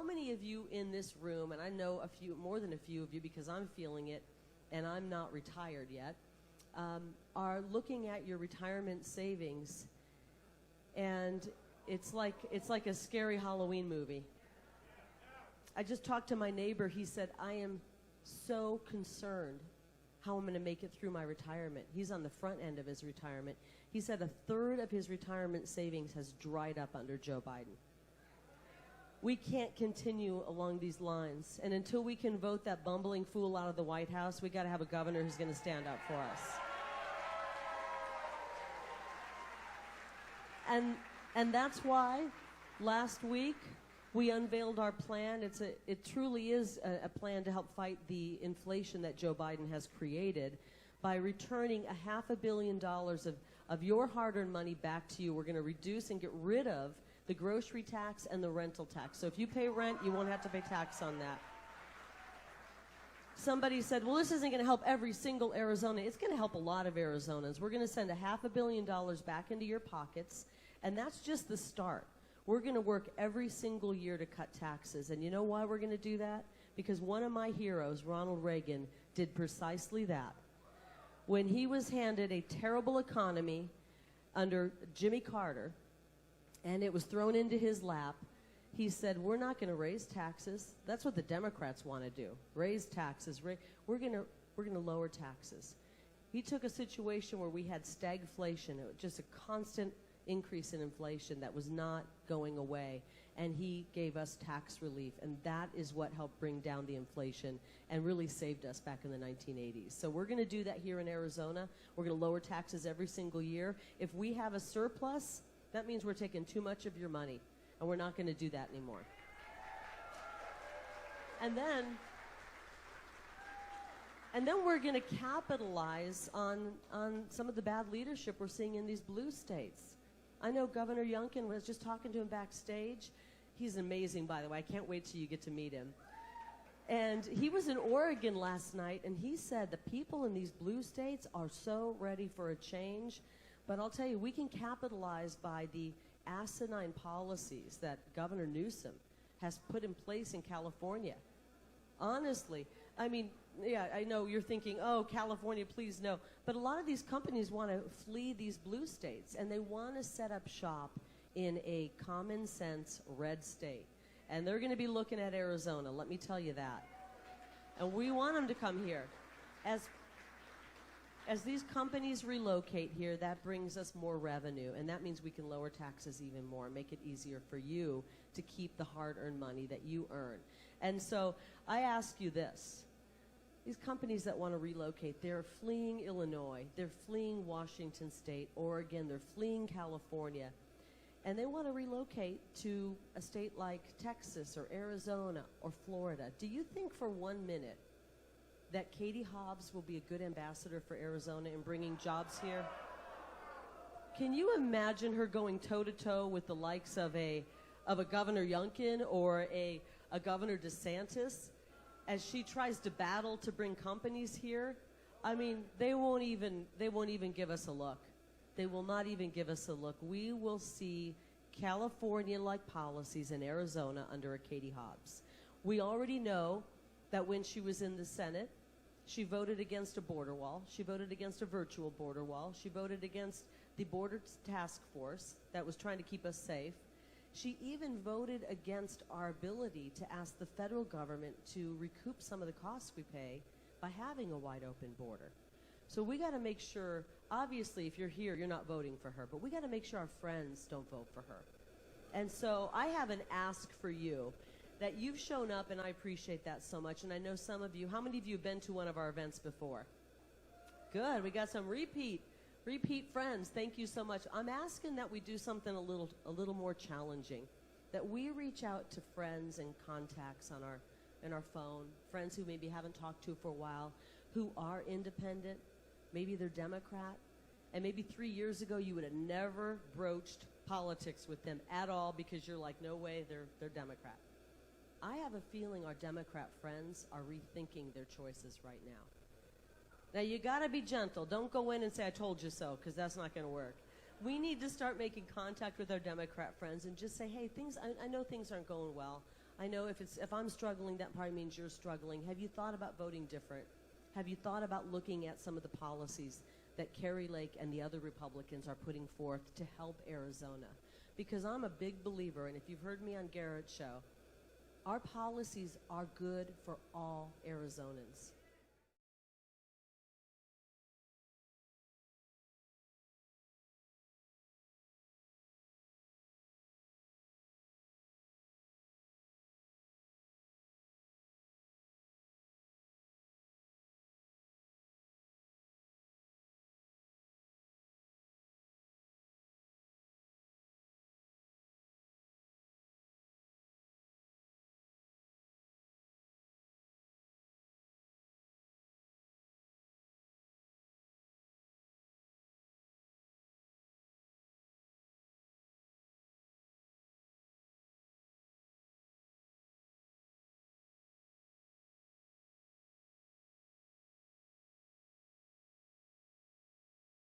many of you in this room, and I know more than a few of you because I'm feeling it, and I'm not retired yet, are looking at your retirement savings, and it's like a scary Halloween movie. I just talked to my neighbor. He said, I am so concerned how I'm going to make it through my retirement. He's on the front end of his retirement. He said 1/3 of his retirement savings has dried up under Joe Biden. We can't continue along these lines. And until we can vote that bumbling fool out of the White House, we got to have a governor who's going to stand up for us. And that's why last week we unveiled our plan. It truly is a plan to help fight the inflation that Joe Biden has created by returning $500 million of your hard-earned money back to you. We're going to reduce and get rid of the grocery tax and the rental tax. So if you pay rent, you won't have to pay tax on that. Somebody said, well, this isn't going to help every single Arizona. It's going to help a lot of Arizonans. We're going to send $500 million back into your pockets, and that's just the start. We're going to work every single year to cut taxes. And you know why we're going to do that? Because one of my heroes, Ronald Reagan, did precisely that. When he was handed a terrible economy under Jimmy Carter, and it was thrown into his lap, he said, we're not going to raise taxes. That's what the Democrats want to do, raise taxes. We're going to lower taxes. He took a situation where we had stagflation, just a constant increase in inflation that was not going away, and he gave us tax relief, and that is what helped bring down the inflation and really saved us back in the 1980s. So we're going to do that here in Arizona. We're going to lower taxes every single year. If we have a surplus, that means we're taking too much of your money, and we're not going to do that anymore. And then we're going to capitalize on some of the bad leadership we're seeing in these blue states. I know Governor Youngkin, was just talking to him backstage. He's amazing, by the way. I can't wait till you get to meet him. And he was in Oregon last night, and he said the people in these blue states are so ready for a change. But I'll tell you, we can capitalize by the asinine policies that Governor Newsom has put in place in California. Honestly, I mean, yeah, I know you're thinking, oh, California, please no. But a lot of these companies want to flee these blue states, and they want to set up shop in a common sense red state. And they're going to be looking at Arizona, let me tell you that. And we want them to come here. As these companies relocate here, that brings us more revenue, and that means we can lower taxes even more, make it easier for you to keep the hard-earned money that you earn. And so I ask you this. These companies that want to relocate, they're fleeing Illinois, they're fleeing Washington State, Oregon, they're fleeing California, and they want to relocate to a state like Texas or Arizona or Florida. Do you think for 1 minute that Katie Hobbs will be a good ambassador for Arizona and bringing jobs here? Can you imagine her going toe-to-toe with the likes of a Governor Youngkin or a Governor DeSantis as she tries to battle to bring companies here? I mean, they won't even give us a look. They will not even give us a look. We will see California-like policies in Arizona under a Katie Hobbs. We already know that when she was in the Senate, she voted against a border wall. She voted against a virtual border wall. She voted against the border task force that was trying to keep us safe. She even voted against our ability to ask the federal government to recoup some of the costs we pay by having a wide open border. So we got to make sure, obviously, if you're here, you're not voting for her, but we got to make sure our friends don't vote for her. And so I have an ask for you that you've shown up, and I appreciate that so much. And I know some of you, how many of you have been to one of our events before? Good, we got some repeat friends. Thank you so much. I'm asking that we do something a little more challenging, that we reach out to friends and contacts in our phone, friends who maybe haven't talked to for a while, who are independent, maybe they're Democrat, and maybe 3 years ago you would have never broached politics with them at all because you're like, no way, they're Democrat. I have a feeling our Democrat friends are rethinking their choices right now. Now, you got to be gentle. Don't go in and say, I told you so, because that's not going to work. We need to start making contact with our Democrat friends and just say, hey, I know things aren't going well. I know if I'm struggling, that probably means you're struggling. Have you thought about voting different? Have you thought about looking at some of the policies that Kari Lake and the other Republicans are putting forth to help Arizona? Because I'm a big believer, and if you've heard me on Garrett's show, our policies are good for all Arizonans.